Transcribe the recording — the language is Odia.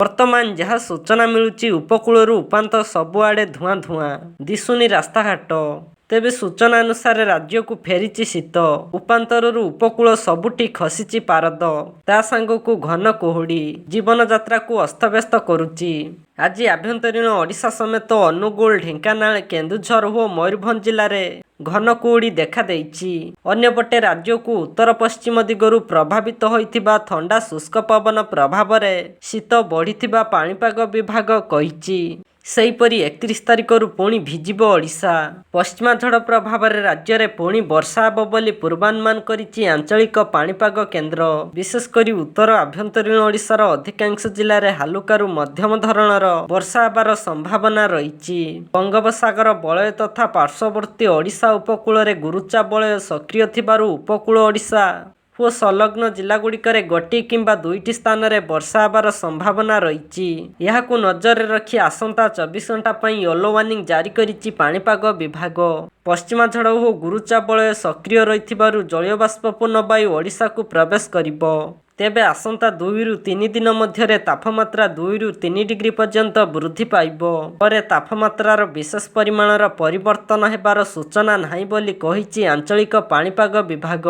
ବର୍ତ୍ତମାନ ଯାହା ସୂଚନା ମିଳୁଛି ଉପକୂଳରୁ ଉପାନ୍ତ ସବୁଆଡ଼େ ଧୂଆଁ ଧୂଆଁ ଦିଶୁନି ରାସ୍ତାଘାଟ। ତେବେ ସୂଚନା ଅନୁସାରେ ରାଜ୍ୟକୁ ଫେରିଛି ଶୀତ। ଉପାନ୍ତରରୁ ଉପକୂଳ ସବୁଠି ଖସିଛି ପାରଦ। ତା ସାଙ୍ଗକୁ ଘନ କୁହୁଡ଼ି ଜୀବନଯାତ୍ରାକୁ ଅସ୍ତବ୍ୟସ୍ତ କରୁଛି। ଆଜି ଆଭ୍ୟନ୍ତରୀଣ ଓଡ଼ିଶା ସମେତ ଅନୁଗୁଳ, ଢେଙ୍କାନାଳ, କେନ୍ଦୁଝର ଓ ମୟୂରଭଞ୍ଜ ଜିଲ୍ଲାରେ ଘନ କୁହୁଡ଼ି ଦେଖାଦେଇଛି। ଅନ୍ୟପଟେ ରାଜ୍ୟକୁ ଉତ୍ତର ପଶ୍ଚିମ ଦିଗରୁ ପ୍ରଭାବିତ ହୋଇଥିବା ଥଣ୍ଡା ଶୁଷ୍କ ପବନ ପ୍ରଭାବରେ ଶୀତ ବଢ଼ିଥିବା ପାଣିପାଗ ବିଭାଗ କହିଛି। ସେହିପରି 31 ତାରିଖରୁ ପୁଣି ଭିଜିବ ଓଡ଼ିଶା। ପଶ୍ଚିମା ଝଡ଼ ପ୍ରଭାବରେ ରାଜ୍ୟରେ ପୁଣି ବର୍ଷା ହେବ ବୋଲି ପୂର୍ବାନୁମାନ କରିଛି ଆଞ୍ଚଳିକ ପାଣିପାଗ କେନ୍ଦ୍ର। ବିଶେଷ କରି ଉତ୍ତର ଆଭ୍ୟନ୍ତରୀଣ ଓଡ଼ିଶାର ଅଧିକାଂଶ ଜିଲ୍ଲାରେ ହାଲୁକାରୁ ମଧ୍ୟମ ଧରଣର ବର୍ଷା ହେବାର ସମ୍ଭାବନା ରହିଛି। ବଙ୍ଗୋପସାଗର ବଳୟ ତଥା ପାର୍ଶ୍ୱବର୍ତ୍ତୀ ଓଡ଼ିଶା ଉପକୂଳରେ ଗୁରୁଚାପ ବଳୟ ସକ୍ରିୟ ଥିବାରୁ ଉପକୂଳ ଓଡ଼ିଶା ଓ ସଂଲଗ୍ନ ଜିଲ୍ଲାଗୁଡ଼ିକରେ ଗୋଟିଏ କିମ୍ବା ଦୁଇଟି ସ୍ଥାନରେ ବର୍ଷା ହେବାର ସମ୍ଭାବନା ରହିଛି। ଏହାକୁ ନଜରରେ ରଖି ଆସନ୍ତା 24 ଘଣ୍ଟା ପାଇଁ ୟେଲୋ ୱାର୍ଣ୍ଣିଂ ଜାରି କରିଛି ପାଣିପାଗ ବିଭାଗ। ପଶ୍ଚିମା ଝଡ଼ ଓ ଗୁରୁଚାପ ବଳୟ ସକ୍ରିୟ ରହିଥିବାରୁ ଜଳୀୟବାଷ୍ପପୂର୍ଣ୍ଣ ବାୟୁ ଓଡ଼ିଶାକୁ ପ୍ରବେଶ କରିବ। ତେବେ ଆସନ୍ତା 2ରୁ 3 ଦିନ ମଧ୍ୟରେ ତାପମାତ୍ରା 2ରୁ 3 ଡିଗ୍ରୀ ପର୍ଯ୍ୟନ୍ତ ବୃଦ୍ଧି ପାଇବ। ପରେ ତାପମାତ୍ରାର ବିଶେଷ ପରିମାଣର ପରିବର୍ତ୍ତନ ହେବାର ସୂଚନା ନାହିଁ ବୋଲି କହିଛି ଆଞ୍ଚଳିକ ପାଣିପାଗ ବିଭାଗ।